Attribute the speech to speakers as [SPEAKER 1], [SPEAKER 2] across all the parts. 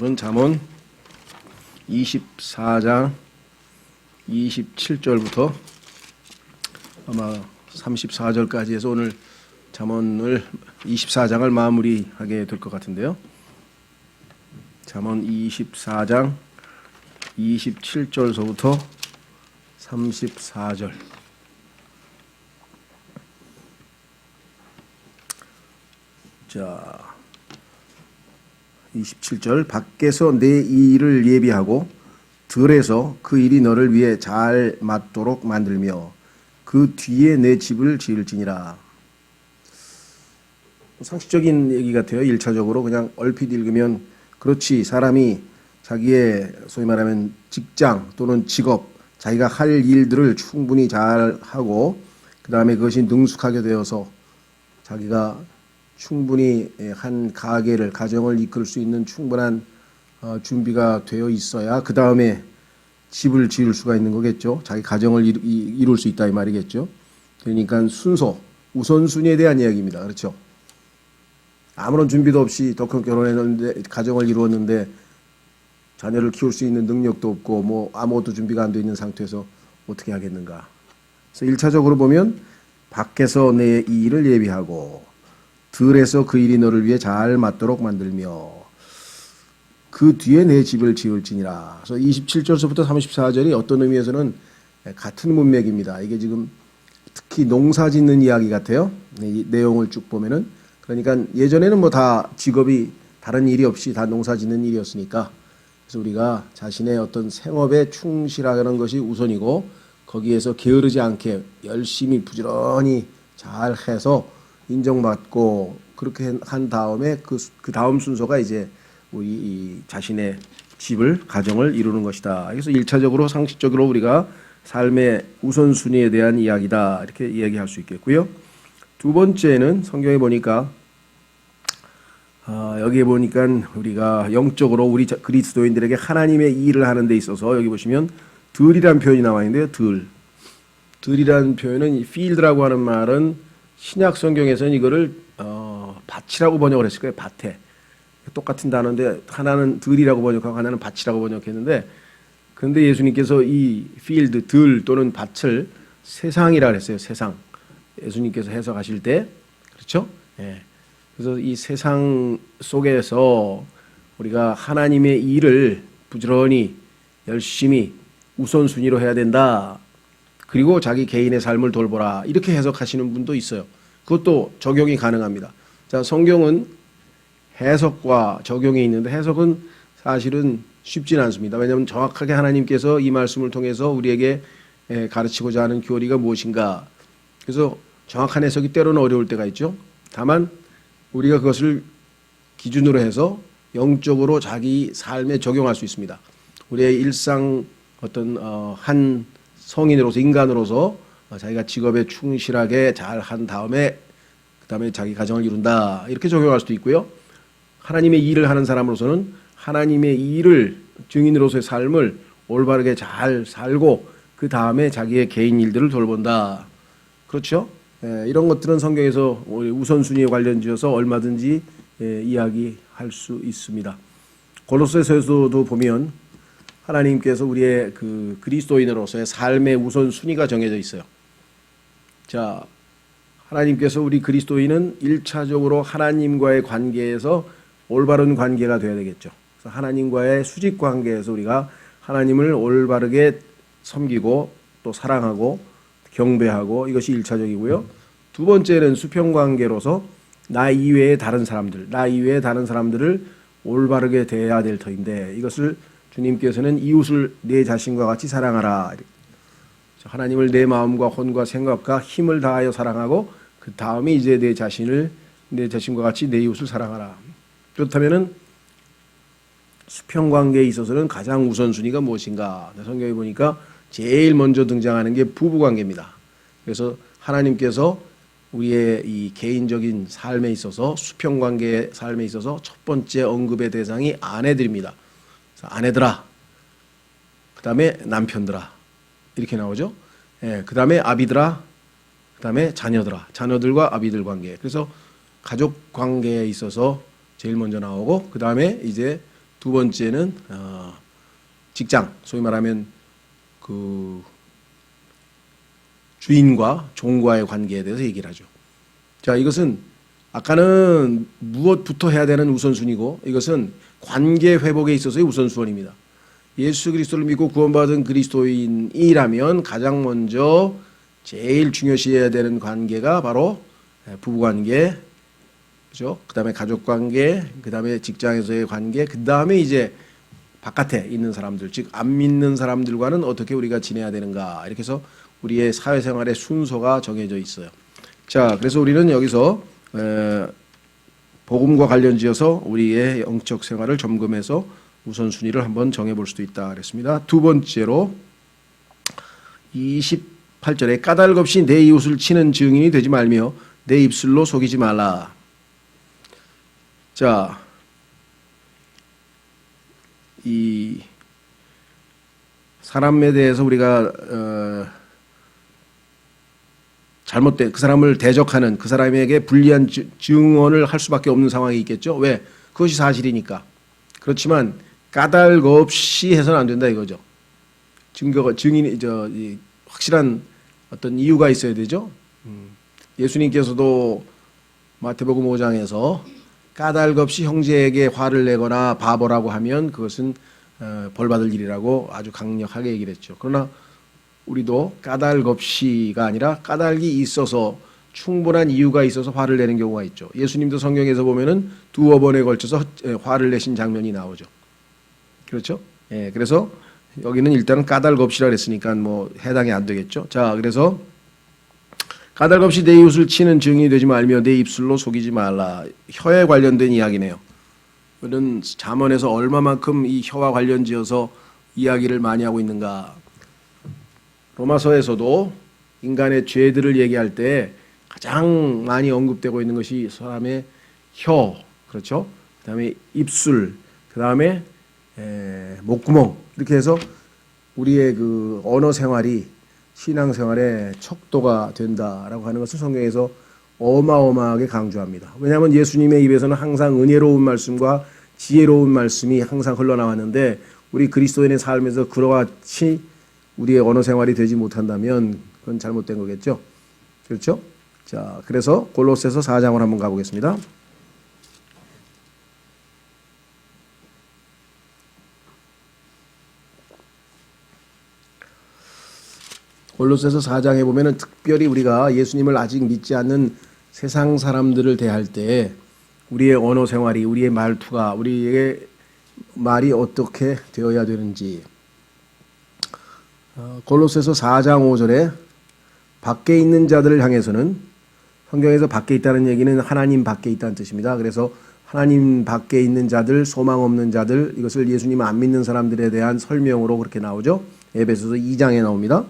[SPEAKER 1] 오늘은 잠언 24장 27절부터 아마 34절까지 해서 오늘 잠언을 24장을 마무리하게 될 것 같은데요. 잠언 24장 27절서부터 34절. 자, 27절. 밖에서 내 일을 예비하고 들에서 그 일이 너를 위해 잘 맞도록 만들며 그 뒤에 내 집을 지을지니라. 상식적인 얘기 같아요. 1차적으로 그냥 얼핏 읽으면 그렇지, 사람이 자기의 소위 말하면 직장 또는 직업, 자기가 할 일들을 충분히 잘 하고 그 다음에 그것이 능숙하게 되어서 자기가 충분히 한 가정을 이끌 수 있는 충분한 준비가 되어 있어야 그 다음에 집을 지을 수가 있는 거겠죠. 자기 가정을 이룰 수 있다 이 말이겠죠. 그러니까 순서, 우선순위에 대한 이야기입니다. 그렇죠. 아무런 준비도 없이 덜컥 결혼했는데 가정을 이루었는데 자녀를 키울 수 있는 능력도 없고 뭐 아무것도 준비가 안 돼 있는 상태에서 어떻게 하겠는가. 그래서 1차적으로 보면 밖에서 내 일을 예비하고 들에서 그 일이 너를 위해 잘 맞도록 만들며 그 뒤에 내 집을 지을지니라. 그래서 27절부터 34절이 어떤 의미에서는 같은 문맥입니다. 이게 지금 특히 농사 짓는 이야기 같아요. 이 내용을 쭉 보면은. 그러니까 예전에는 뭐 다 직업이 다른 일이 없이 다 농사 짓는 일이었으니까 그래서 우리가 자신의 어떤 생업에 충실하는 것이 우선이고 거기에서 게으르지 않게 열심히 부지런히 잘 해서 인정받고 그렇게 한 다음에 그 다음 순서가 이제 우리 이 자신의 집을 가정을 이루는 것이다. 그래서 1차적으로 상식적으로 우리가 삶의 우선순위에 대한 이야기다 이렇게 이야기할 수 있겠고요. 두 번째는 성경에 보니까 여기에 보니까 우리가 영적으로 우리 그리스도인들에게 하나님의 일을 하는 데 있어서 여기 보시면 들이란 표현이 나와 있는데요. 들이란 표현은 이 field라고 하는 말은 신약 성경에서는 이거를 밭이라고 번역을 했을 거예요. 밭에. 똑같은 단어인데 하나는 들이라고 번역하고 하나는 밭이라고 번역했는데 그런데 예수님께서 이 field, 들 또는 밭을 세상이라 그랬어요. 세상. 예수님께서 해석하실 때 그렇죠? 예. 그래서 이 세상 속에서 우리가 하나님의 일을 부지런히 열심히 우선순위로 해야 된다. 그리고 자기 개인의 삶을 돌보라. 이렇게 해석하시는 분도 있어요. 그것도 적용이 가능합니다. 자, 성경은 해석과 적용이 있는데 해석은 사실은 쉽지는 않습니다. 왜냐하면 정확하게 하나님께서 이 말씀을 통해서 우리에게 가르치고자 하는 교리가 무엇인가. 그래서 정확한 해석이 때로는 어려울 때가 있죠. 다만 우리가 그것을 기준으로 해서 영적으로 자기 삶에 적용할 수 있습니다. 우리의 일상 어떤 한 성인으로서 인간으로서 자기가 직업에 충실하게 잘 한 다음에 그다음에 자기 가정을 이룬다 이렇게 적용할 수도 있고요. 하나님의 일을 하는 사람으로서는 하나님의 일을 증인으로서의 삶을 올바르게 잘 살고 그 다음에 자기의 개인 일들을 돌본다. 그렇죠? 이런 것들은 성경에서 우선순위에 관련지어서 얼마든지 이야기할 수 있습니다. 골로새서에서도 보면 하나님께서 우리의 그 그리스도인으로서의 삶의 우선순위가 정해져 있어요. 자, 하나님께서 우리 그리스도인은 1차적으로 하나님과의 관계에서 올바른 관계가 되어야 되겠죠. 그래서 하나님과의 수직 관계에서 우리가 하나님을 올바르게 섬기고 또 사랑하고 경배하고 이것이 1차적이고요. 두 번째는 수평관계로서 나 이외의 다른 사람들을 올바르게 대해야 될 터인데 이것을 주님께서는 이웃을 내 자신과 같이 사랑하라. 하나님을 내 마음과 혼과 생각과 힘을 다하여 사랑하고 그 다음에 이제 내 자신과 같이 내 이웃을 사랑하라. 그렇다면은 수평관계에 있어서는 가장 우선순위가 무엇인가? 성경에 보니까 제일 먼저 등장하는 게 부부관계입니다. 그래서 하나님께서 우리의 이 개인적인 삶에 있어서 수평관계의 삶에 있어서 첫 번째 언급의 대상이 아내들입니다. 그래서 아내들아, 그 다음에 남편들아 이렇게 나오죠. 예, 그 다음에 아비들아, 그 다음에 자녀들아, 자녀들과 아비들 관계. 그래서 가족 관계에 있어서 제일 먼저 나오고 그 다음에 이제 두 번째는 직장, 소위 말하면 그 주인과 종과의 관계에 대해서 얘기를 하죠. 자, 이것은 아까는 무엇부터 해야 되는 우선순위고 이것은 관계 회복에 있어서의 우선순위입니다. 예수 그리스도를 믿고 구원받은 그리스도인이라면 가장 먼저 제일 중요시해야 되는 관계가 바로 부부관계, 그죠? 그다음에 가족관계, 그다음에 직장에서의 관계, 그다음에 이제 바깥에 있는 사람들, 즉 안 믿는 사람들과는 어떻게 우리가 지내야 되는가, 이렇게 해서 우리의 사회생활의 순서가 정해져 있어요. 자, 그래서 우리는 여기서 복음과 관련지어서 우리의 영적 생활을 점검해서 우선순위를 한번 정해볼 수도 있다 그랬습니다. 두 번째로 28절에 까닭 없이 내 이웃을 치는 증인이 되지 말며 내 입술로 속이지 말라. 자, 이 사람에 대해서 우리가 잘못된 그 사람을 대적하는 그 사람에게 불리한 증언을 할 수밖에 없는 상황이 있겠죠. 왜? 그것이 사실이니까. 그렇지만 까닭 없이 해서는 안 된다 이거죠. 증인이 확실한 어떤 이유가 있어야 되죠. 예수님께서도 마태복음 5장에서 까닭 없이 형제에게 화를 내거나 바보라고 하면 그것은 벌받을 일이라고 아주 강력하게 얘기를 했죠. 그러나 우리도 까닭 없이가 아니라 까닭이 있어서 충분한 이유가 있어서 화를 내는 경우가 있죠. 예수님도 성경에서 보면은 두어 번에 걸쳐서 화를 내신 장면이 나오죠. 그렇죠? 예, 그래서 여기는 일단은 까닭 없이라 그랬으니까 뭐 해당이 안 되겠죠. 자, 그래서 까닭 없이 내 이웃을 치는 증인이 되지 말며 내 입술로 속이지 말라. 혀에 관련된 이야기네요. 이런 잠언에서 얼마만큼 이 혀와 관련지어서 이야기를 많이 하고 있는가. 로마서에서도 인간의 죄들을 얘기할 때 가장 많이 언급되고 있는 것이 사람의 혀, 그렇죠? 그 다음에 입술, 그 다음에 목구멍, 이렇게 해서 우리의 그 언어 생활이 신앙생활의 척도가 된다라고 하는 것을 성경에서 어마어마하게 강조합니다. 왜냐하면 예수님의 입에서는 항상 은혜로운 말씀과 지혜로운 말씀이 항상 흘러나왔는데 우리 그리스도인의 삶에서 그와 같이 우리의 언어 생활이 되지 못한다면 그건 잘못된 거겠죠. 그렇죠? 자, 그래서 골로새서 4장을 한번 가보겠습니다. 골로새서 4장에 보면은 특별히 우리가 예수님을 아직 믿지 않는 세상 사람들을 대할 때 우리의 언어 생활이, 우리의 말투가, 우리의 말이 어떻게 되어야 되는지. 골로새서 4장 5절에 밖에 있는 자들을 향해서는, 성경에서 밖에 있다는 얘기는 하나님 밖에 있다는 뜻입니다. 그래서 하나님 밖에 있는 자들, 소망 없는 자들, 이것을 예수님 안 믿는 사람들에 대한 설명으로 그렇게 나오죠. 에베소서 2장에 나옵니다.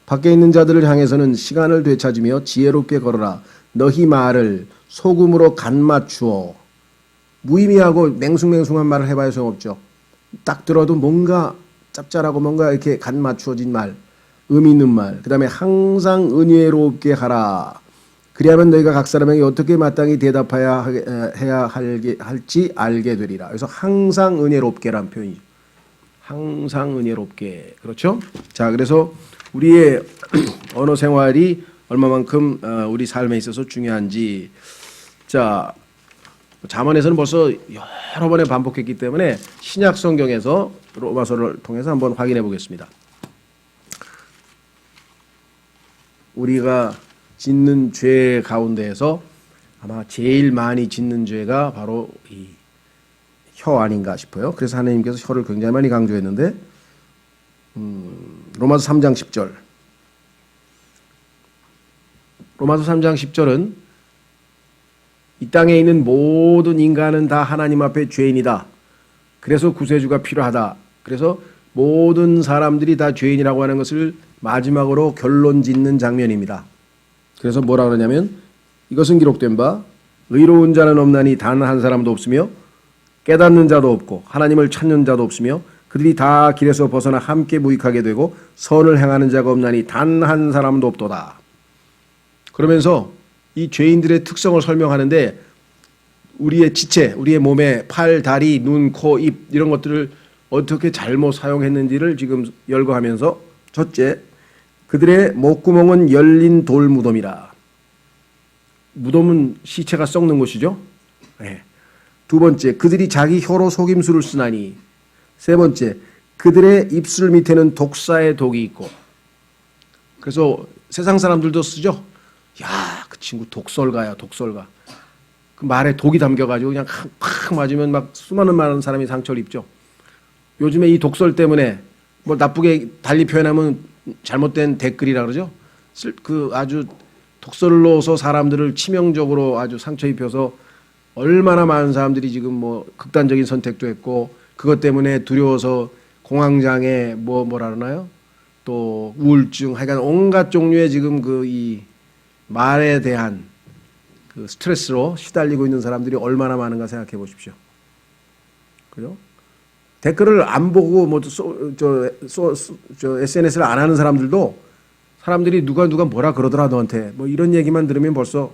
[SPEAKER 1] 밖에 있는 자들을 향해서는 시간을 되찾으며 지혜롭게 걸어라. 너희 말을 소금으로 간 맞추어. 무의미하고 맹숭맹숭한 말을 해봐야 소용없죠. 딱 들어도 뭔가 짭짤하고 뭔가 이렇게 간 맞추어진 말, 의미 있는 말. 그 다음에 항상 은혜롭게 하라. 그리하면 너희가 각 사람에게 어떻게 마땅히 대답해야 할지 알게 되리라. 그래서 항상 은혜롭게란 표현이죠. 항상 은혜롭게. 그렇죠? 자, 그래서 우리의 언어 생활이 얼마만큼 우리 삶에 있어서 중요한지. 자, 잠언에서는 벌써 여러 번에 반복했기 때문에 신약 성경에서 로마서를 통해서 한번 확인해 보겠습니다. 우리가 짓는 죄 가운데에서 아마 제일 많이 짓는 죄가 바로 이 혀 아닌가 싶어요. 그래서 하나님께서 혀를 굉장히 많이 강조했는데 로마서 3장 10절. 로마서 3장 10절은 이 땅에 있는 모든 인간은 다 하나님 앞에 죄인이다. 그래서 구세주가 필요하다. 그래서 모든 사람들이 다 죄인이라고 하는 것을 마지막으로 결론 짓는 장면입니다. 그래서 뭐라 그러냐면 이것은 기록된 바 의로운 자는 없나니 단 한 사람도 없으며 깨닫는 자도 없고 하나님을 찾는 자도 없으며 그들이 다 길에서 벗어나 함께 무익하게 되고 선을 행하는 자가 없나니 단 한 사람도 없도다. 그러면서 이 죄인들의 특성을 설명하는데 우리의 지체, 우리의 몸에 팔, 다리, 눈, 코, 입 이런 것들을 어떻게 잘못 사용했는지를 지금 열거하면서 첫째, 그들의 목구멍은 열린 돌 무덤이라. 무덤은 시체가 썩는 곳이죠. 네. 두 번째, 그들이 자기 혀로 속임수를 쓰나니. 세 번째, 그들의 입술 밑에는 독사의 독이 있고. 그래서 세상 사람들도 쓰죠. 야, 그 친구 독설가야, 독설가. 그 말에 독이 담겨가지고 그냥 팍 맞으면 막 수많은 많은 사람이 상처를 입죠. 요즘에 이 독설 때문에 뭐 나쁘게 달리 표현하면 잘못된 댓글이라 그러죠. 그 아주 독설로서 사람들을 치명적으로 아주 상처 입혀서 얼마나 많은 사람들이 지금 뭐 극단적인 선택도 했고 그것 때문에 두려워서 공황장애 뭐라 그러나요? 또 우울증 하여간 온갖 종류의 지금 그 이 말에 대한 그 스트레스로 시달리고 있는 사람들이 얼마나 많은가 생각해 보십시오. 그죠? 댓글을 안 보고 뭐 SNS를 안 하는 사람들도 사람들이 누가 뭐라 그러더라 너한테 뭐 이런 얘기만 들으면 벌써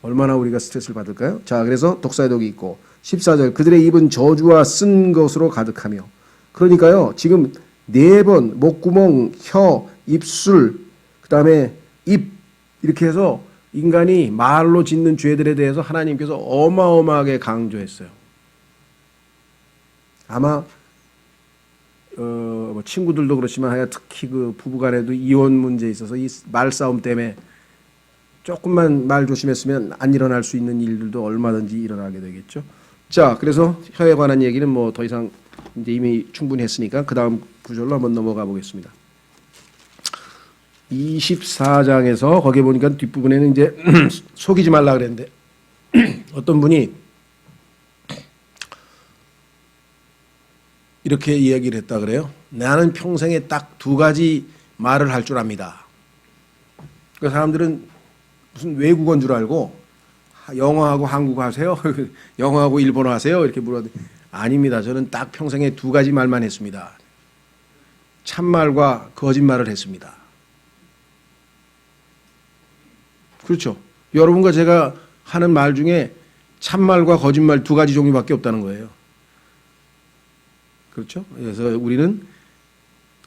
[SPEAKER 1] 얼마나 우리가 스트레스를 받을까요? 자, 그래서 독사의 독이 있고 14절 그들의 입은 저주와 쓴 것으로 가득하며 그러니까요. 지금 4번 목구멍, 혀, 입술 그다음에 입 이렇게 해서 인간이 말로 짓는 죄들에 대해서 하나님께서 어마어마하게 강조했어요. 아마 뭐 친구들도 그렇지만 하여 특히 그 부부간에도 이혼 문제에 있어서 이 말싸움 때문에 조금만 말 조심했으면 안 일어날 수 있는 일들도 얼마든지 일어나게 되겠죠. 자, 그래서 혀에 관한 얘기는 뭐 더 이상 이제 이미 충분히 했으니까 그 다음 구절로 한번 넘어가 보겠습니다. 24장에서 거기에 보니까 뒷부분에는 이제 속이지 말라 그랬는데 어떤 분이 이렇게 이야기를 했다 그래요. 나는 평생에 딱 2가지 말을 할 줄 압니다. 그 사람들은 무슨 외국어인 줄 알고 영어하고 한국어 하세요? 영어하고 일본어 하세요? 이렇게 물어도 아닙니다. 저는 딱 평생에 2가지 말만 했습니다. 참말과 거짓말을 했습니다. 그렇죠. 여러분과 제가 하는 말 중에 참말과 거짓말 2가지 종류밖에 없다는 거예요. 그렇죠. 그래서 우리는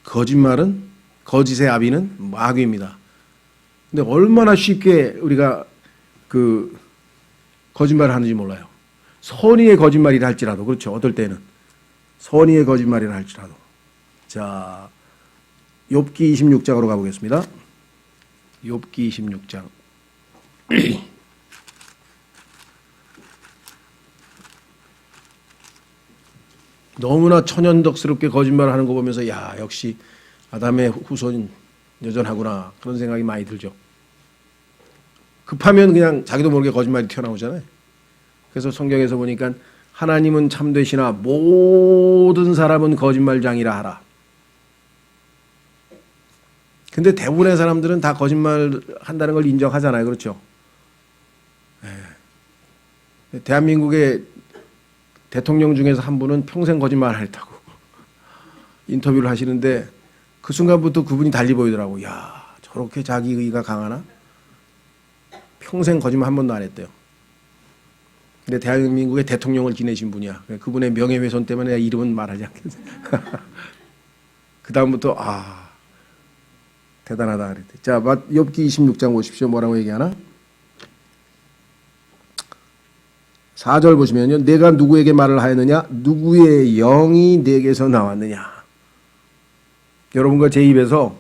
[SPEAKER 1] 거짓말은 거짓의 아비는 마귀입니다. 근데 얼마나 쉽게 우리가 그 거짓말을 하는지 몰라요. 선의의 거짓말이라 할지라도 그렇죠. 어떨 때는 선의의 거짓말이라 할지라도. 자, 욥기 26장으로 가보겠습니다. 욥기 26장. 너무나 천연덕스럽게 거짓말을 하는 거 보면서 야, 역시 아담의 후손 여전하구나 그런 생각이 많이 들죠. 급하면 그냥 자기도 모르게 거짓말이 튀어나오잖아요. 그래서 성경에서 보니까 하나님은 참되시나 모든 사람은 거짓말장이라 하라. 근데 대부분의 사람들은 다 거짓말 한다는 걸 인정하잖아요. 그렇죠? 네. 대한민국의 대통령 중에서 한 분은 평생 거짓말 했다고 인터뷰를 하시는데 그 순간부터 그분이 달리 보이더라고. 야, 저렇게 자기의가 강하나? 평생 거짓말 한 번도 안 했대요. 근데 대한민국의 대통령을 지내신 분이야. 그분의 명예훼손 때문에 내가 이름은 말하지 않겠어. 그 다음부터 대단하다 그랬대. 자, 욥기 26장 보십시오. 뭐라고 얘기하나? 4절 보시면요. 내가 누구에게 말을 하였느냐? 누구의 영이 내게서 나왔느냐? 여러분과 제 입에서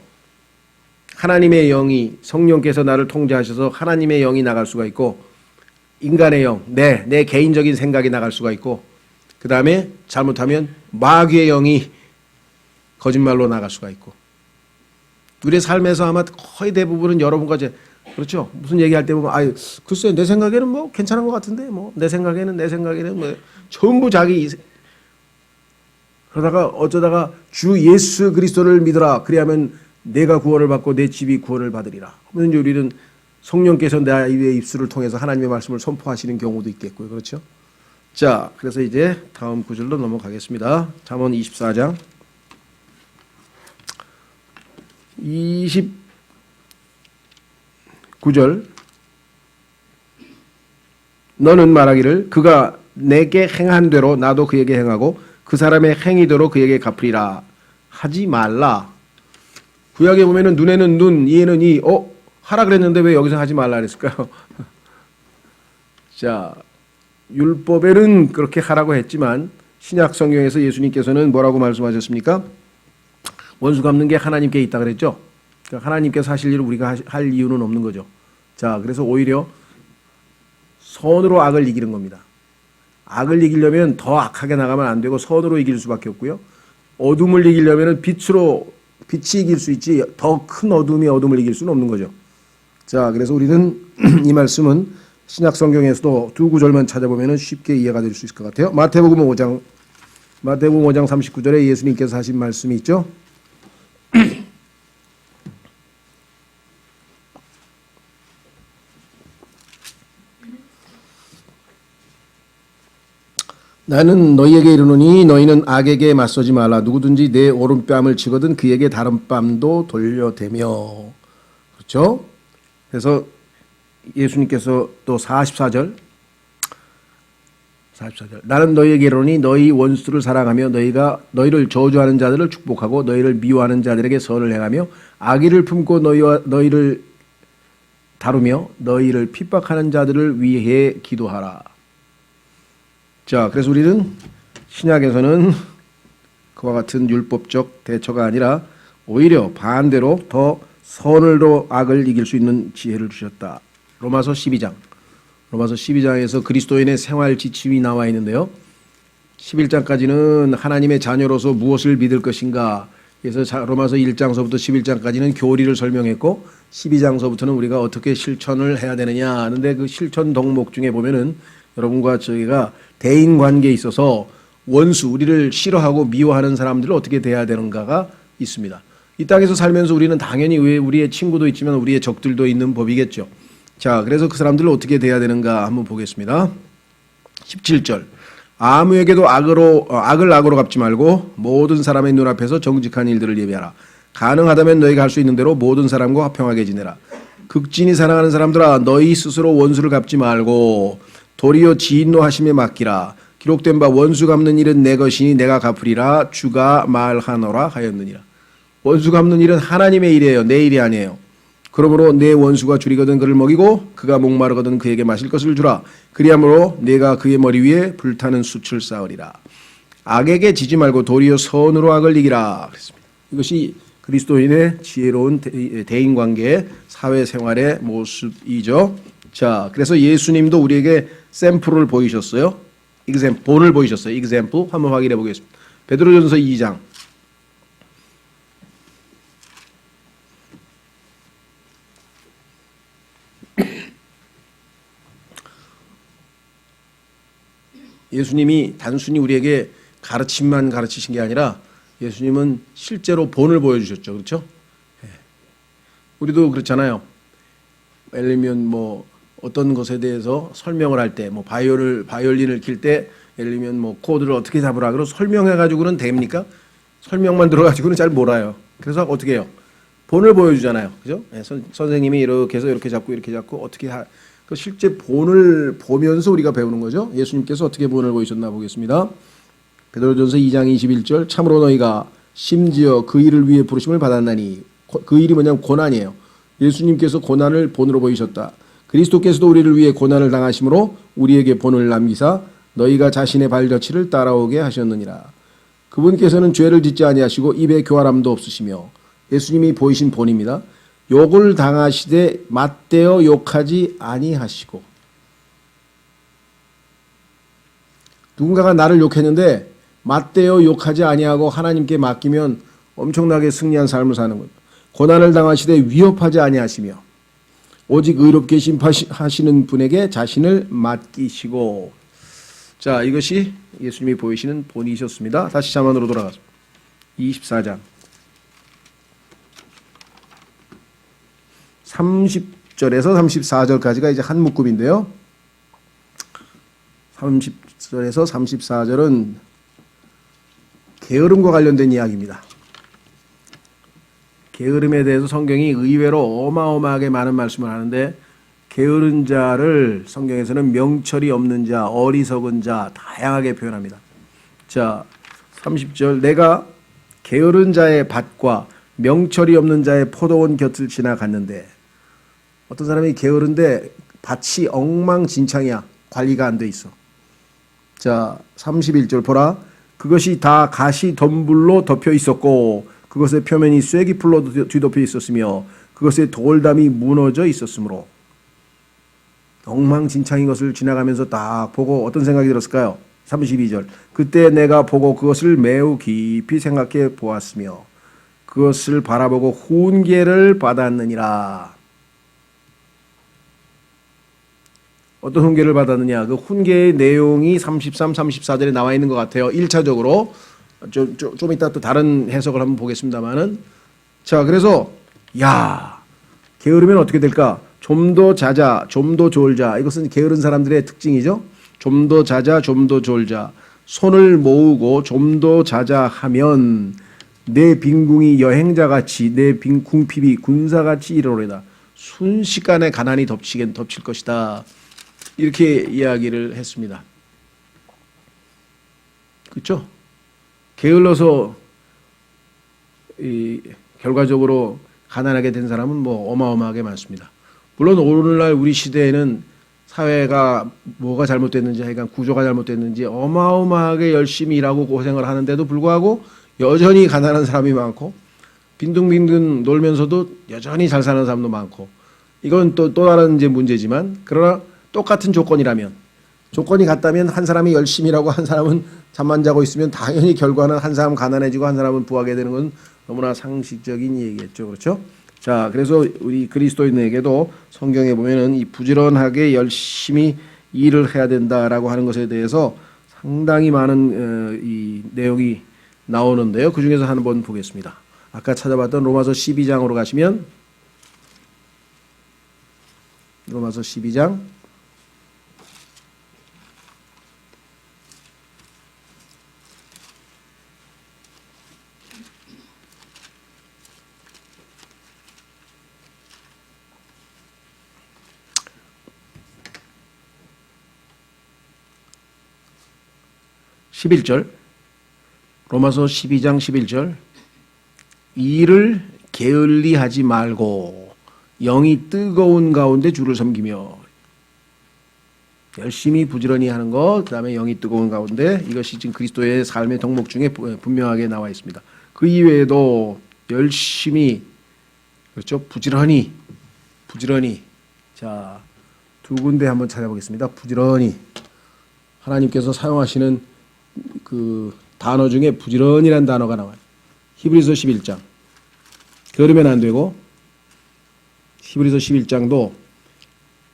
[SPEAKER 1] 하나님의 영이 성령께서 나를 통제하셔서 하나님의 영이 나갈 수가 있고 인간의 영, 내 개인적인 생각이 나갈 수가 있고 그 다음에 잘못하면 마귀의 영이 거짓말로 나갈 수가 있고 우리의 삶에서 아마 거의 대부분은 여러분과 제 그렇죠. 무슨 얘기할 때 보면 글쎄 내 생각에는 뭐 괜찮은 것 같은데 뭐 내 생각에는 뭐 전부 자기 그러다가 어쩌다가 주 예수 그리스도를 믿어라 그리하면 내가 구원을 받고 내 집이 구원을 받으리라. 그러면 우리는 성령께서 나의 입술을 통해서 하나님의 말씀을 선포하시는 경우도 있겠고요. 그렇죠? 자, 그래서 이제 다음 구절로 넘어가겠습니다. 잠언 24장 29절 너는 말하기를 그가 내게 행한 대로 나도 그에게 행하고 그 사람의 행위대로 그에게 갚으리라 하지 말라. 구약에 보면은 눈에는 눈, 이에는 이, 하라 그랬는데 왜 여기서 하지 말라 그랬을까요? 자, 율법에는 그렇게 하라고 했지만 신약 성경에서 예수님께서는 뭐라고 말씀하셨습니까? 원수 갚는 게 하나님께 있다 그랬죠. 그러니까 하나님께서 하실 일을 우리가 할 이유는 없는 거죠. 자, 그래서 오히려 선으로 악을 이기는 겁니다. 악을 이기려면 더 악하게 나가면 안 되고 선으로 이길 수밖에 없고요. 어둠을 이기려면 빛이 이길 수 있지 더 큰 어둠이 어둠을 이길 수는 없는 거죠. 자, 그래서 우리는 이 말씀은 신약 성경에서도 두 구절만 찾아보면 쉽게 이해가 될 수 있을 것 같아요. 마태복음 5장 39절에 예수님께서 하신 말씀이 있죠. 나는 너희에게 이르노니 너희는 악에게 맞서지 말라. 누구든지 내 오른뺨을 치거든 그에게 다른 뺨도 돌려대며. 그렇죠? 그래서 예수님께서 또 44절 나는 너희에게 이르노니 너희 원수를 사랑하며 너희를 저주하는 자들을 축복하고 너희를 미워하는 자들에게 선을 행하며 악의를 품고 너희를 다루며 너희를 핍박하는 자들을 위해 기도하라. 자, 그래서 우리는 신약에서는 그와 같은 율법적 대처가 아니라 오히려 반대로 더 선을로 악을 이길 수 있는 지혜를 주셨다. 로마서 12장에서 그리스도인의 생활 지침이 나와 있는데요. 11장까지는 하나님의 자녀로서 무엇을 믿을 것인가. 그래서 로마서 1장서부터 11장까지는 교리를 설명했고 12장서부터는 우리가 어떻게 실천을 해야 되느냐 하는데 그 실천 덕목 중에 보면은 여러분과 저희가 대인 관계에 있어서 원수, 우리를 싫어하고 미워하는 사람들을 어떻게 대해야 되는가가 있습니다. 이 땅에서 살면서 우리는 당연히 우리의 친구도 있지만 우리의 적들도 있는 법이겠죠. 자, 그래서 그 사람들을 어떻게 대해야 되는가 한번 보겠습니다. 17절. 아무에게도 악을 악으로 갚지 말고 모든 사람의 눈앞에서 정직한 일들을 예비하라. 가능하다면 너희가 할 수 있는 대로 모든 사람과 화평하게 지내라. 극진히 사랑하는 사람들아 너희 스스로 원수를 갚지 말고 도리어 지인노 하심에 맡기라. 기록된 바 원수 갚는 일은 내 것이니 내가 갚으리라 주가 말하노라 하였느니라. 원수 갚는 일은 하나님의 일이에요. 내 일이 아니에요. 그러므로 내 원수가 줄이거든 그를 먹이고 그가 목마르거든 그에게 마실 것을 주라. 그리함으로 내가 그의 머리 위에 불타는 숯을 쌓으리라. 악에게 지지 말고 도리어 선으로 악을 이기라. 그랬습니다. 이것이 그리스도인의 지혜로운 대인관계 사회생활의 모습이죠. 자, 그래서 예수님도 우리에게 샘플을 보이셨어요. 본을 보이셨어요. example 한번 확인해 보겠습니다. 베드로전서 2장. 예수님이 단순히 우리에게 가르침만 가르치신 게 아니라 예수님은 실제로 본을 보여주셨죠. 그렇죠? 우리도 그렇잖아요. 예를 들면 뭐 어떤 것에 대해서 설명을 할 때 뭐 바이올린을 킬 때 예를 들면 뭐 코드를 어떻게 잡으라 그러고 설명해 가지고는 됩니까? 설명만 들어 가지고는 잘 몰라요. 그래서 어떻게 해요? 본을 보여주잖아요. 그죠? 선생님이 이렇게 해서 이렇게 잡고 어떻게 그 실제 본을 보면서 우리가 배우는 거죠. 예수님께서 어떻게 본을 보이셨나 보겠습니다. 베드로전서 2장 21절 참으로 너희가 심지어 그 일을 위해 부르심을 받았나니 그 일이 뭐냐면 고난이에요. 예수님께서 고난을 본으로 보이셨다. 그리스도께서도 우리를 위해 고난을 당하심으로 우리에게 본을 남기사 너희가 자신의 발자취를 따라오게 하셨느니라. 그분께서는 죄를 짓지 아니하시고 입에 교활함도 없으시며 예수님이 보이신 본입니다. 욕을 당하시되 맞대어 욕하지 아니하시고. 누군가가 나를 욕했는데 맞대어 욕하지 아니하고 하나님께 맡기면 엄청나게 승리한 삶을 사는 겁니다. 고난을 당하시되 위협하지 아니하시며 오직 의롭게 심판하시는 분에게 자신을 맡기시고. 자, 이것이 예수님이 보이시는 본이셨습니다. 다시 자만으로 돌아가서 24장 30절에서 34절까지가 이제 한 묶음인데요. 30절에서 34절은 게으름과 관련된 이야기입니다. 게으름에 대해서 성경이 의외로 어마어마하게 많은 말씀을 하는데 게으른 자를 성경에서는 명철이 없는 자, 어리석은 자 다양하게 표현합니다. 자, 30절 내가 게으른 자의 밭과 명철이 없는 자의 포도원 곁을 지나갔는데 어떤 사람이 게으른데 밭이 엉망진창이야. 관리가 안 돼 있어. 자, 31절 보라. 그것이 다 가시 덤불로 덮여 있었고 그것의 표면이 쐐기풀로 뒤덮여 있었으며 그것의 돌담이 무너져 있었으므로 엉망진창인 것을 지나가면서 딱 보고 어떤 생각이 들었을까요? 32절 그때 내가 보고 그것을 매우 깊이 생각해 보았으며 그것을 바라보고 훈계를 받았느니라. 어떤 훈계를 받았느냐? 그 훈계의 내용이 33, 34절에 나와 있는 것 같아요. 1차적으로 좀 이따 또 다른 해석을 한번 보겠습니다만은 자, 그래서 야, 게으르면 어떻게 될까? 좀 더 자자, 좀 더 졸자. 이것은 게으른 사람들의 특징이죠. 좀 더 자자, 좀 더 졸자. 손을 모으고 좀 더 자자 하면 내 빈궁이 여행자같이 내 궁핍이 군사같이 이르노리다. 순식간에 가난이 덮칠 것이다. 이렇게 이야기를 했습니다. 그렇죠? 게을러서 결과적으로 가난하게 된 사람은 뭐 어마어마하게 많습니다. 물론 오늘날 우리 시대에는 사회가 뭐가 잘못됐는지 하여간 구조가 잘못됐는지 어마어마하게 열심히 일하고 고생을 하는데도 불구하고 여전히 가난한 사람이 많고 빈둥빈둥 놀면서도 여전히 잘 사는 사람도 많고 이건 또 다른 이제 문제지만 그러나 똑같은 조건이라면 조건이 같다면 한 사람이 열심히 일하고 한 사람은 잠만 자고 있으면 당연히 결과는 한 사람 가난해지고 한 사람은 부하게 되는 건 너무나 상식적인 얘기겠죠. 그렇죠? 자, 그래서 우리 그리스도인에게도 성경에 보면은 이 부지런하게 열심히 일을 해야 된다라고 하는 것에 대해서 상당히 많은 이 내용이 나오는데요. 그 중에서 한번 보겠습니다. 아까 찾아봤던 로마서 12장으로 가시면 로마서 12장 11절 로마서 12장 11절 일을 게을리 하지 말고 영이 뜨거운 가운데 주를 섬기며 열심히 부지런히 하는 것 그다음에 영이 뜨거운 가운데 이것이 지금 그리스도의 삶의 덕목 중에 분명하게 나와 있습니다. 그 이외에도 열심히 그렇죠? 부지런히 자, 두 군데 한번 찾아보겠습니다. 부지런히 하나님께서 사용하시는 그 단어 중에 부지런이라는 단어가 나와요. 히브리서 11장. 그러면 안 되고 히브리서 11장도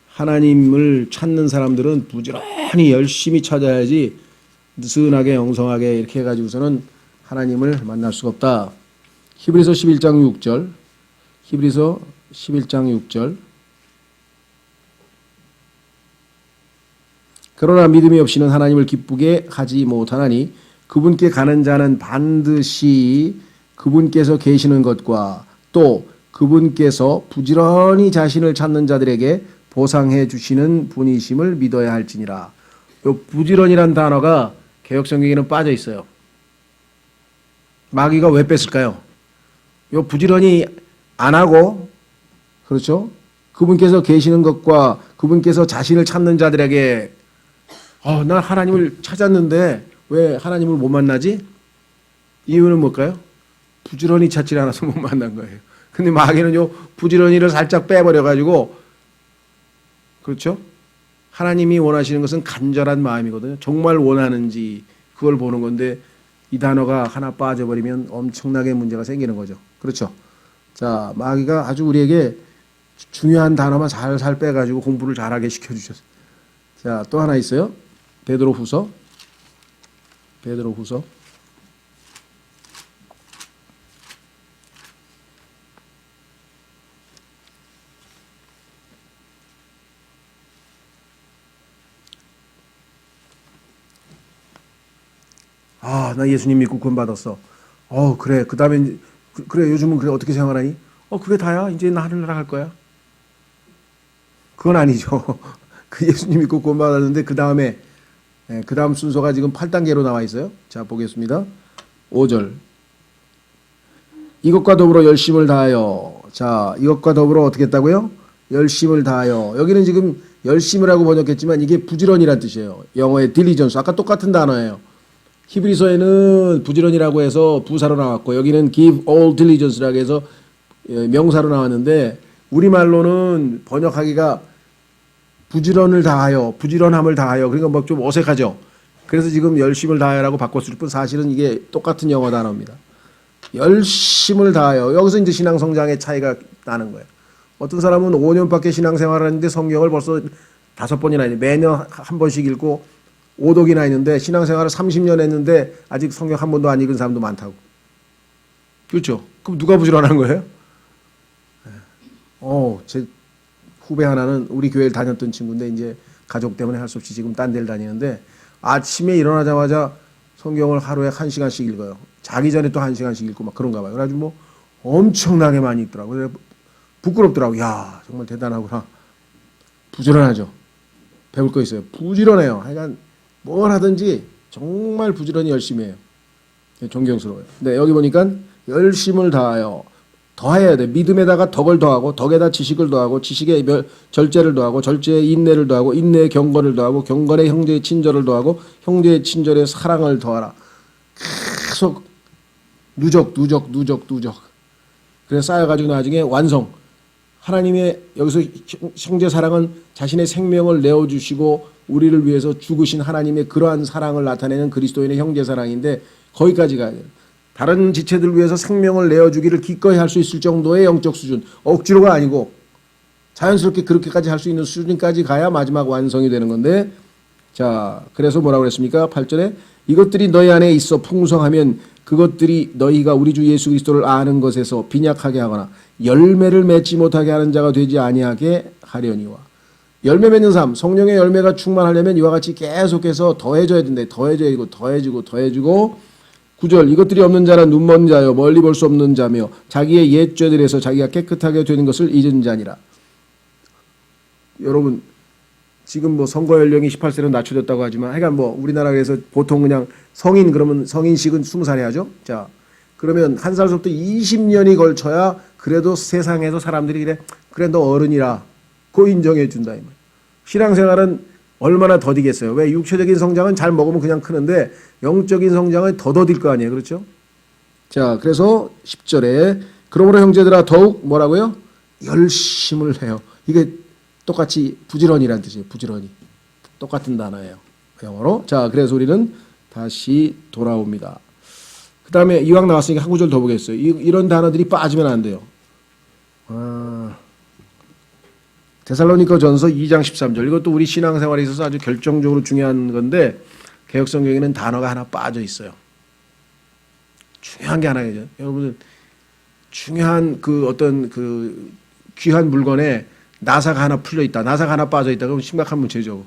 [SPEAKER 1] 하나님을 찾는 사람들은 부지런히 열심히 찾아야지 느슨하게 영성하게 이렇게 해가지고서는 하나님을 만날 수가 없다. 히브리서 11장 6절. 히브리서 11장 6절. 그러나 믿음이 없이는 하나님을 기쁘게 하지 못하나니 그분께 가는 자는 반드시 그분께서 계시는 것과 또 그분께서 부지런히 자신을 찾는 자들에게 보상해 주시는 분이심을 믿어야 할지니라. 요 부지런이란 단어가 개역성경에는 빠져 있어요. 마귀가 왜 뺐을까요? 요 부지런히 안 하고 그렇죠? 그분께서 계시는 것과 그분께서 자신을 찾는 자들에게 난 하나님을 찾았는데 왜 하나님을 못 만나지? 이유는 뭘까요? 부지런히 찾지 않아서 못 만난 거예요. 근데 마귀는 요 부지런히를 살짝 빼버려가지고 그렇죠? 하나님이 원하시는 것은 간절한 마음이거든요. 정말 원하는지 그걸 보는 건데 이 단어가 하나 빠져버리면 엄청나게 문제가 생기는 거죠. 그렇죠? 자, 마귀가 아주 우리에게 중요한 단어만 살살 빼가지고 공부를 잘하게 시켜주셨어요. 자, 또 하나 있어요. 베드로후서 나 예수님 믿고 구원받았어. 그래. 그 다음에 그래 요즘은 그래 어떻게 생활하니? 그게 다야. 이제 나 하늘나라 갈 거야. 그건 아니죠. 그 예수님 믿고 구원받았는데 그 다음에 그 다음 순서가 지금 8단계로 나와 있어요. 자, 보겠습니다. 5절. 이것과 더불어 열심을 다하여. 자, 이것과 더불어 어떻게 했다고요? 열심을 다하여. 여기는 지금 열심이라고 번역했지만 이게 부지런이란 뜻이에요. 영어의 diligence. 아까 똑같은 단어예요. 히브리서에는 부지런이라고 해서 부사로 나왔고 여기는 give all diligence라고 해서 명사로 나왔는데 우리말로는 번역하기가 부지런을 다하여, 부지런함을 다하여. 그러니까 뭐 좀 어색하죠. 그래서 지금 열심을 다하여라고 바꿨을 뿐 사실은 이게 똑같은 영어 단어입니다. 열심을 다하여. 여기서 이제 신앙성장의 차이가 나는 거예요. 어떤 사람은 5년밖에 신앙생활을 했는데 성경을 벌써 5번이나 했는데 매년 한 번씩 읽고 오독이나 했는데 신앙생활을 30년 했는데 아직 성경 한 번도 안 읽은 사람도 많다고. 그렇죠? 그럼 누가 부지런한 거예요? 제 후배 하나는 우리 교회를 다녔던 친구인데 이제 가족 때문에 할 수 없이 지금 딴 데를 다니는데 아침에 일어나자마자 성경을 하루에 1시간씩 읽어요. 자기 전에 또 1시간씩 읽고 막 그런가 봐요. 그래가지고 뭐 엄청나게 많이 읽더라고요. 부끄럽더라고요. 야, 정말 대단하구나. 부지런하죠. 배울 거 있어요. 부지런해요. 하여간 뭘 하든지 정말 부지런히 열심히 해요. 존경스러워요. 네, 여기 보니까 열심을 다하여. 더해야 돼. 믿음에다가 덕을 더하고 덕에다 지식을 더하고 지식에 절제를 더하고 절제에 인내를 더하고 인내에 경건을 더하고 경건에 형제의 친절을 더하고 형제의 친절에 사랑을 더하라. 계속 누적. 그래서 쌓여가지고 나중에 완성. 하나님의 여기서 형제 사랑은 자신의 생명을 내어주시고 우리를 위해서 죽으신 하나님의 그러한 사랑을 나타내는 그리스도인의 형제 사랑인데 거기까지 가야 돼요. 다른 지체들 위해서 생명을 내어주기를 기꺼이 할 수 있을 정도의 영적 수준. 억지로가 아니고 자연스럽게 그렇게까지 할 수 있는 수준까지 가야 마지막 완성이 되는 건데 자, 그래서 뭐라고 그랬습니까? 8절에 이것들이 너희 안에 있어 풍성하면 그것들이 너희가 우리 주 예수 그리스도를 아는 것에서 빈약하게 하거나 열매를 맺지 못하게 하는 자가 되지 아니하게 하려니와. 열매 맺는 삶, 성령의 열매가 충만하려면 이와 같이 계속해서 더해져야 된다. 더해지고 9절 이것들이 없는 자는 눈먼 자요 멀리 볼 수 없는 자며 자기의 옛 죄들에서 자기가 깨끗하게 되는 것을 잊은 자니라. 여러분 지금 뭐 선거 연령이 18세로 낮춰졌다고 하지만 하여간 뭐 우리나라에서 보통 그냥 성인 그러면 성인식은 20살에 하죠. 자, 그러면 한 살부터 20년이 걸쳐야 그래도 세상에서 사람들이 그래 너 어른이라 그 인정해 준다 이 말. 신앙생활은 얼마나 더디겠어요. 왜? 육체적인 성장은 잘 먹으면 그냥 크는데 영적인 성장은 더 더딜 거 아니에요. 그렇죠? 자, 그래서 10절에 그러므로 형제들아 더욱 뭐라고요? 열심을 해요. 이게 똑같이 부지런이란 뜻이에요. 부지런히. 똑같은 단어예요. 영어로. 자, 그래서 우리는 다시 돌아옵니다. 그 다음에 이왕 나왔으니까 한 구절 더 보겠어요. 이런 단어들이 빠지면 안 돼요. 데살로니가 전서 2장 13절. 이것도 우리 신앙생활에 있어서 아주 결정적으로 중요한 건데 개혁성경에는 단어가 하나 빠져 있어요. 중요한 게 하나 있죠. 여러분들 중요한 그 어떤 그 귀한 물건에 나사가 하나 풀려 있다. 나사가 하나 빠져 있다. 그러면 심각한 문제죠.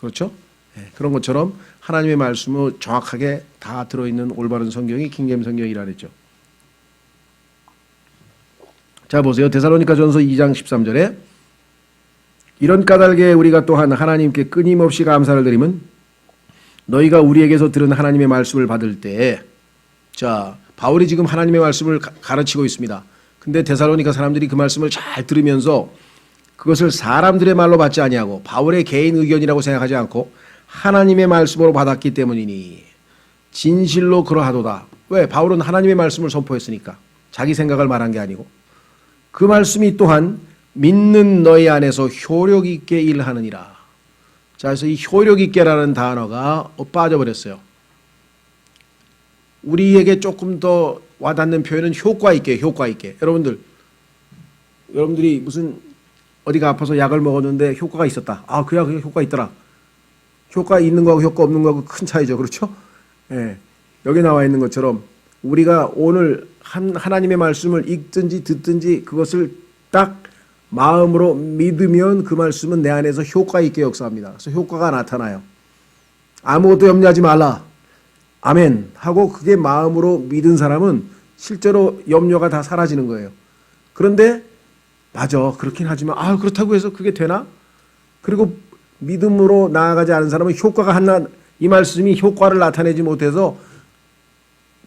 [SPEAKER 1] 그렇죠? 네, 그런 것처럼 하나님의 말씀은 정확하게 다 들어있는 올바른 성경이 킹제임스 성경이라 그랬죠. 자, 보세요. 데살로니가 전서 2장 13절에 이런 까닭에 우리가 또한 하나님께 끊임없이 감사를 드리면 너희가 우리에게서 들은 하나님의 말씀을 받을 때 자, 바울이 지금 하나님의 말씀을 가르치고 있습니다. 근데 데살로니가 사람들이 그 말씀을 잘 들으면서 그것을 사람들의 말로 받지 아니하고 바울의 개인 의견이라고 생각하지 않고 하나님의 말씀으로 받았기 때문이니 진실로 그러하도다. 왜? 바울은 하나님의 말씀을 선포했으니까. 자기 생각을 말한 게 아니고. 그 말씀이 또한 믿는 너희 안에서 효력 있게 일하느니라. 자, 그래서 이 효력 있게라는 단어가 빠져버렸어요. 우리에게 조금 더 와닿는 표현은 효과 있게, 효과 있게. 여러분들이 무슨 어디가 아파서 약을 먹었는데 효과가 있었다. 아, 그 약에 효과 있더라. 효과 있는 거하고 효과 없는 거하고 큰 차이죠. 그렇죠? 예. 여기 나와 있는 것처럼 우리가 오늘 하나님의 말씀을 읽든지 듣든지 그것을 딱 마음으로 믿으면 그 말씀은 내 안에서 효과 있게 역사합니다. 그래서 효과가 나타나요. 아무것도 염려하지 말라. 아멘 하고 그게 마음으로 믿은 사람은 실제로 염려가 다 사라지는 거예요. 그런데 맞아. 그렇긴 하지만 그렇다고 해서 그게 되나? 그리고 믿음으로 나아가지 않은 사람은 이 말씀이 효과를 나타내지 못해서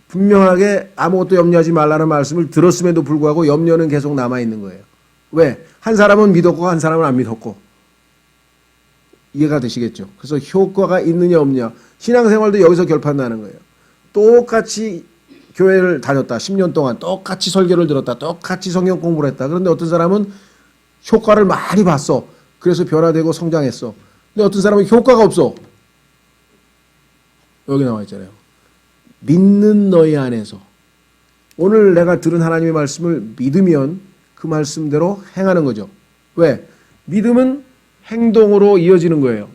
[SPEAKER 1] 분명하게 아무것도 염려하지 말라는 말씀을 들었음에도 불구하고 염려는 계속 남아있는 거예요. 왜? 한 사람은 믿었고 한 사람은 안 믿었고. 이해가 되시겠죠? 그래서 효과가 있느냐 없느냐. 신앙생활도 여기서 결판나는 거예요. 똑같이 교회를 다녔다. 10년 동안 똑같이 설교를 들었다. 똑같이 성경 공부를 했다. 그런데 어떤 사람은 효과를 많이 봤어. 그래서 변화되고 성장했어. 근데 어떤 사람은 효과가 없어. 여기 나와 있잖아요. 믿는 너희 안에서. 오늘 내가 들은 하나님의 말씀을 믿으면 그 말씀대로 행하는 거죠. 왜? 믿음은 행동으로 이어지는 거예요.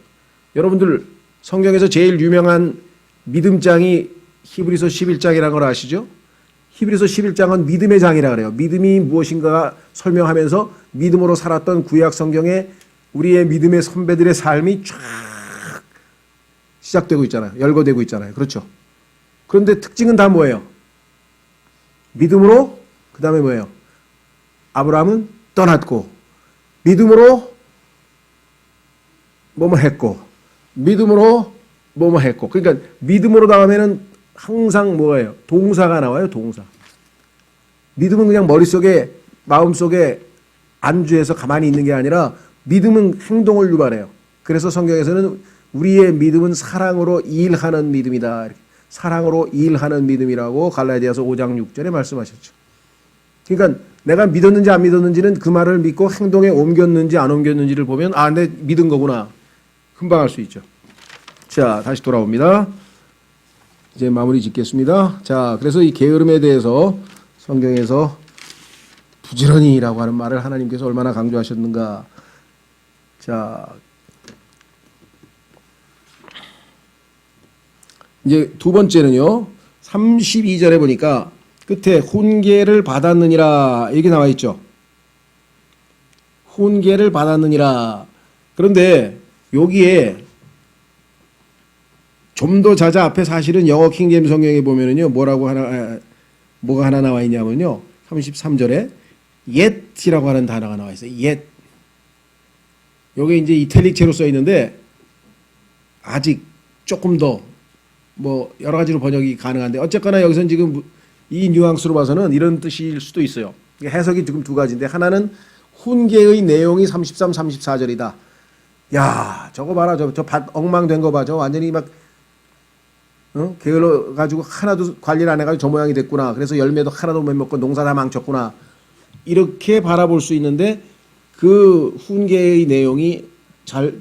[SPEAKER 1] 여러분들 성경에서 제일 유명한 믿음장이 히브리서 11장이라는 걸 아시죠? 히브리서 11장은 믿음의 장이라 그래요. 믿음이 무엇인가 설명하면서 믿음으로 살았던 구약 성경에 우리의 믿음의 선배들의 삶이 쫙 시작되고 있잖아요. 열거되고 있잖아요. 그렇죠? 그런데 특징은 다 뭐예요? 믿음으로 그 다음에 뭐예요? 아브라함은 떠났고 믿음으로 뭐뭐 했고 믿음으로 뭐뭐 했고 그러니까 믿음으로 다음에는 항상 뭐예요? 동사가 나와요. 동사. 믿음은 그냥 머릿속에 마음속에 안주해서 가만히 있는 게 아니라 믿음은 행동을 유발해요. 그래서 성경에서는 우리의 믿음은 사랑으로 일하는 믿음이다. 이렇게. 사랑으로 일하는 믿음이라고 갈라디아서 5장 6절에 말씀하셨죠. 그러니까 내가 믿었는지 안 믿었는지는 그 말을 믿고 행동에 옮겼는지 안 옮겼는지를 보면 내 믿은 거구나. 금방 알 수 있죠. 자, 다시 돌아옵니다. 이제 마무리 짓겠습니다. 자, 그래서 이 게으름에 대해서 성경에서 부지런히라고 하는 말을 하나님께서 얼마나 강조하셨는가. 자, 이제 두 번째는요. 32절에 보니까 끝에 훈계를 받았느니라 이렇게 나와 있죠. 훈계를 받았느니라. 그런데 여기에 좀 더 자자 앞에 사실은 영어 킹제임스 성경에 보면은요. 뭐가 하나 나와 있냐면요. 33절에 yet이라고 하는 단어가 나와 있어요. yet. 요게 이제 이탈릭체로 써 있는데 아직 조금 더 뭐 여러 가지로 번역이 가능한데 어쨌거나 여기서는 지금 이 뉘앙스로 봐서는 이런 뜻일 수도 있어요. 해석이 지금 두 가지인데 하나는 훈계의 내용이 33, 34절이다. 야, 저거 봐라. 저 밭 엉망된 거 봐. 저 완전히 막 게을러 가지고 하나도 관리를 안 해가지고 저 모양이 됐구나. 그래서 열매도 하나도 못 먹고 농사 다 망쳤구나. 이렇게 바라볼 수 있는데 그 훈계의 내용이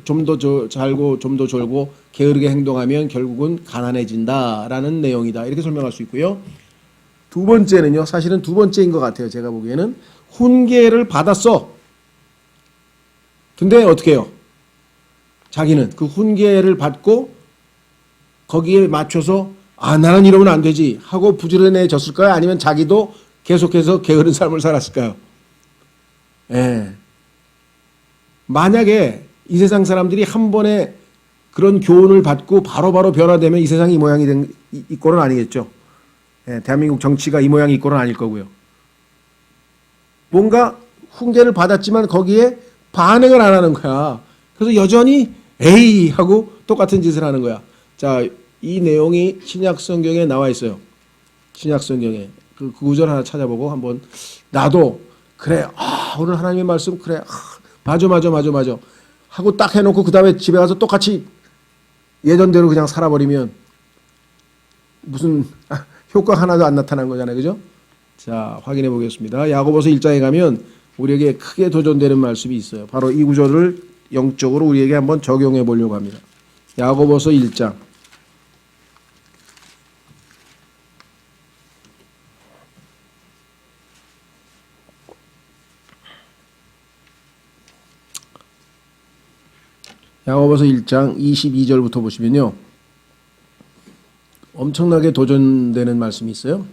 [SPEAKER 1] 좀 더 잘고 좀 더 졸고 게으르게 행동하면 결국은 가난해진다라는 내용이다. 이렇게 설명할 수 있고요. 두 번째는요. 사실은 두 번째인 것 같아요. 제가 보기에는 훈계를 받았어. 근데 어떻게 해요? 자기는 그 훈계를 받고 거기에 맞춰서 나는 이러면 안 되지 하고 부지런해졌을까요? 아니면 자기도 계속해서 게으른 삶을 살았을까요? 예. 만약에 이 세상 사람들이 한 번에 그런 교훈을 받고 바로바로 변화되면 이 세상이 이 모양이 이 꼴은 아니겠죠. 예, 대한민국 정치가 이 모양이 이 꼴은 아닐 거고요. 뭔가 훈계를 받았지만 거기에 반응을 안 하는 거야. 그래서 여전히 에이 하고 똑같은 짓을 하는 거야. 자, 이 내용이 신약 성경에 나와 있어요. 신약 성경에 그 구절 하나 찾아보고 한번 나도 그래. 오늘 하나님의 말씀 그래. 맞아 하고 딱 해놓고 그 다음에 집에 가서 똑같이 예전대로 그냥 살아버리면 무슨 효과 하나도 안 나타난 거잖아요. 그죠? 자, 확인해 보겠습니다. 야고보서 1장에 가면 우리에게 크게 도전되는 말씀이 있어요. 바로 이 구절을 영적으로 우리에게 한번 적용해 보려고 합니다. 야고보서 1장. 야고보서 1장 22절부터 보시면요. 엄청나게 도전되는 말씀이 있어요.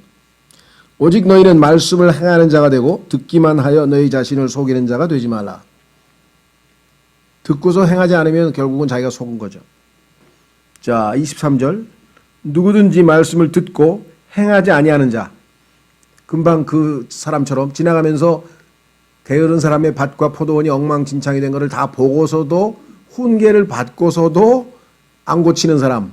[SPEAKER 1] 오직 너희는 말씀을 행하는 자가 되고 듣기만 하여 너희 자신을 속이는 자가 되지 말라. 듣고서 행하지 않으면 결국은 자기가 속은 거죠. 자, 23절. 누구든지 말씀을 듣고 행하지 아니하는 자. 금방 그 사람처럼 지나가면서 게으른 사람의 밭과 포도원이 엉망진창이 된 것을 다 보고서도 훈계를 받고서도 안 고치는 사람.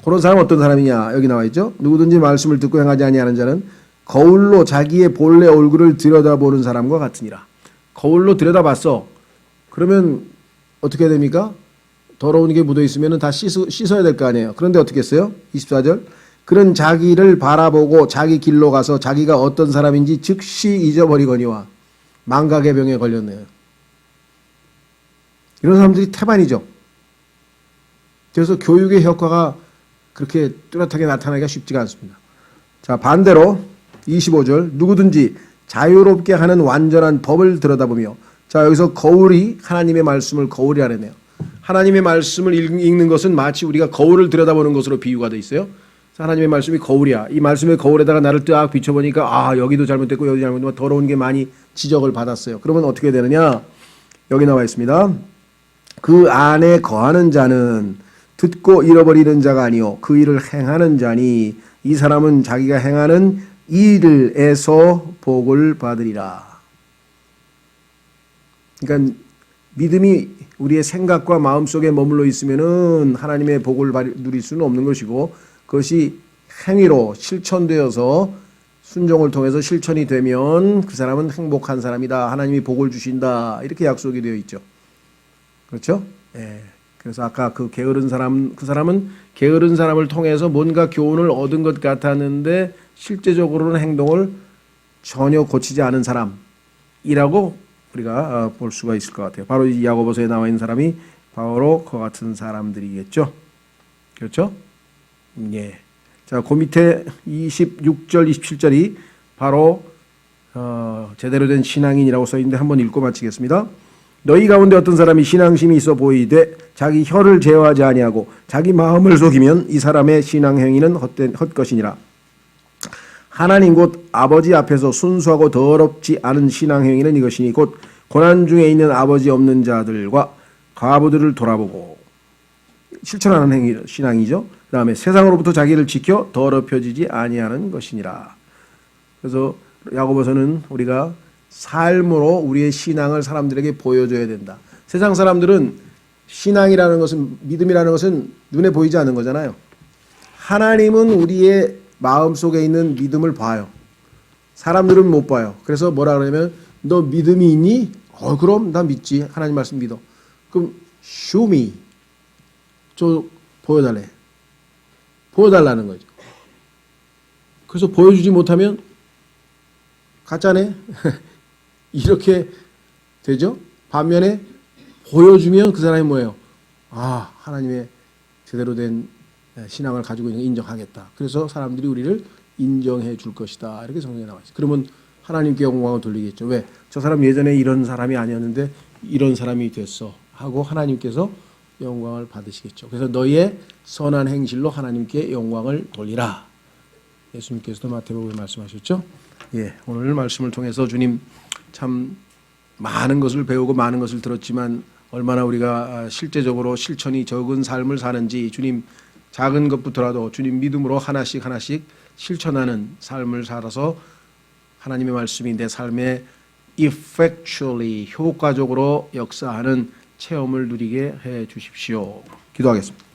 [SPEAKER 1] 그런 사람은 어떤 사람이냐? 여기 나와 있죠. 누구든지 말씀을 듣고 행하지 아니하는 자는 거울로 자기의 본래 얼굴을 들여다보는 사람과 같으니라. 거울로 들여다봤어. 그러면 어떻게 됩니까? 더러운 게 묻어 있으면 다 씻어야 될 거 아니에요. 그런데 어떻게 했어요? 24절. 그런 자기를 바라보고 자기 길로 가서 자기가 어떤 사람인지 즉시 잊어버리거니와 망각의 병에 걸렸네요. 이런 사람들이 태반이죠. 그래서 교육의 효과가 그렇게 뚜렷하게 나타나기가 쉽지가 않습니다. 자, 반대로 25절. 누구든지 자유롭게 하는 완전한 법을 들여다보며. 자, 여기서 거울이 하나님의 말씀을 거울이라 그랬네요. 하나님의 말씀을 읽는 것은 마치 우리가 거울을 들여다보는 것으로 비유가 돼 있어요. 하나님의 말씀이 거울이야. 이 말씀의 거울에다가 나를 딱 비춰보니까 아, 여기도 잘못됐고 여기도 잘못됐고 더러운 게 많이 지적을 받았어요. 그러면 어떻게 되느냐? 여기 나와 있습니다. 그 안에 거하는 자는 듣고 잃어버리는 자가 아니요 그 일을 행하는 자니 이 사람은 자기가 행하는 일에서 복을 받으리라. 그러니까 믿음이 우리의 생각과 마음속에 머물러 있으면은 하나님의 복을 누릴 수는 없는 것이고 그것이 행위로 실천되어서 순종을 통해서 실천이 되면 그 사람은 행복한 사람이다. 하나님이 복을 주신다. 이렇게 약속이 되어 있죠. 그렇죠? 예. 그래서 아까 그 게으른 사람, 그 사람은 게으른 사람을 통해서 뭔가 교훈을 얻은 것 같았는데 실제적으로는 행동을 전혀 고치지 않은 사람이라고 우리가 볼 수가 있을 것 같아요. 바로 이 야고보서에 나와 있는 사람이 바로 그 같은 사람들이겠죠. 그렇죠? 예. 자, 그 밑에 26절, 27절이 바로 제대로 된 신앙인이라고 써 있는데 한번 읽고 마치겠습니다. 너희 가운데 어떤 사람이 신앙심이 있어 보이되 자기 혀를 제어하지 아니하고 자기 마음을 속이면 이 사람의 신앙 행위는 헛것이니라. 하나님 곧 아버지 앞에서 순수하고 더럽지 않은 신앙 행위는 이것이니 곧 고난 중에 있는 아버지 없는 자들과 과부들을 돌아보고 실천하는 행위 신앙이죠. 그다음에 세상으로부터 자기를 지켜 더럽혀지지 아니하는 것이니라. 그래서 야고보서는 우리가 삶으로 우리의 신앙을 사람들에게 보여줘야 된다. 세상 사람들은 신앙이라는 것은 믿음이라는 것은 눈에 보이지 않는 거잖아요. 하나님은 우리의 마음속에 있는 믿음을 봐요. 사람들은 못 봐요. 그래서 뭐라 그러냐면 너 믿음이 있니? 그럼 나 믿지. 하나님 말씀 믿어. 그럼 show me. 저 보여달래. 보여달라는 거죠. 그래서 보여주지 못하면 가짜네. 이렇게 되죠. 반면에 보여주면 그 사람이 뭐예요? 아, 하나님의 제대로 된 신앙을 가지고 있는 걸 인정하겠다. 그래서 사람들이 우리를 인정해 줄 것이다. 이렇게 성경에 나와 있어요. 그러면 하나님께 영광을 돌리겠죠. 왜? 저 사람 예전에 이런 사람이 아니었는데 이런 사람이 됐어. 하고 하나님께서 영광을 받으시겠죠. 그래서 너희의 선한 행실로 하나님께 영광을 돌리라. 예수님께서도 마태복음에 말씀하셨죠. 예, 오늘 말씀을 통해서 주님 참 많은 것을 배우고 많은 것을 들었지만 얼마나 우리가 실제적으로 실천이 적은 삶을 사는지 주님 작은 것부터라도 주님 믿음으로 하나씩 실천하는 삶을 살아서 하나님의 말씀이 내 삶에 effectually 효과적으로 역사하는 체험을 누리게 해 주십시오. 기도하겠습니다.